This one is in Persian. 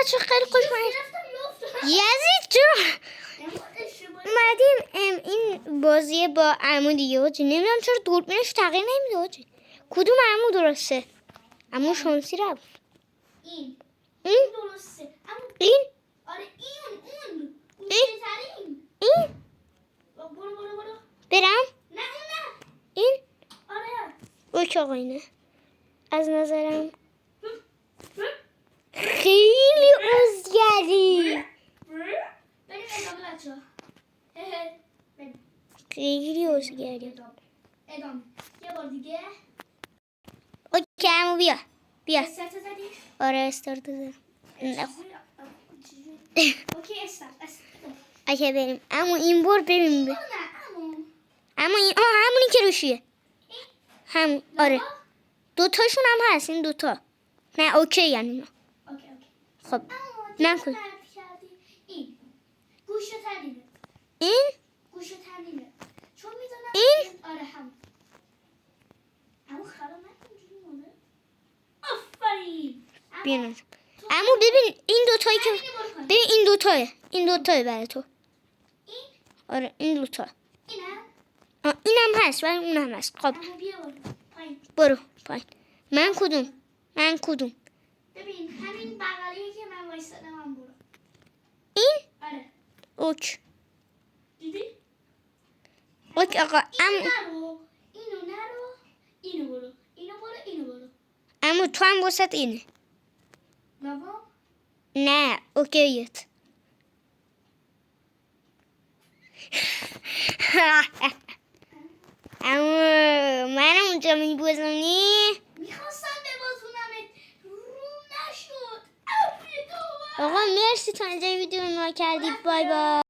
بچه خیلی خوش یزید چرا اومدیم این بازی با عمو دیگه حاجی. نمیدونم چرا دوربینش تغییر نمیده حاجی. کدوم عمو درسته؟ عمو شانسی رفت. این درسته. این آره اون این برو برم نه این آره اوکی آقا اینه از نظرم خیلی ازگری بریم ادامه بچه ها خیلی ازگری ادامه یه بار دیگه اوکی عمو بیا استارت زدی؟ آره استارت زدم اوکی استارت اوکی بریم عمو این بار بریم نه عمو این همونی که روشیه همون آره دوتاشون هم هست این دوتا نه اوکی یعنی اوکی خب من کن این گوشو تنینه این گوشو تنینه چون میدونم این آره هم اما خراب نکن جوری مونه آفرین بینم اما ببین این دوتایی که ببین این دوتاه برای تو این آره این دوتا اینه اینم هست ولی اونم هست خب اما بیا پایین برو پایین من کدوم ببین همین بغلیه که من وایسادم هم برو این آره اوک دیدی اوک آقا اینو نرو اینو برو اینو برو اما تو هم وسط اینه بابا نه اوکیت اما منم اونجا میبوزنی میخواستم ببازونمت روم نشد آقا مرسی تا اینجا ویدیو رو نگاه کردید بای بای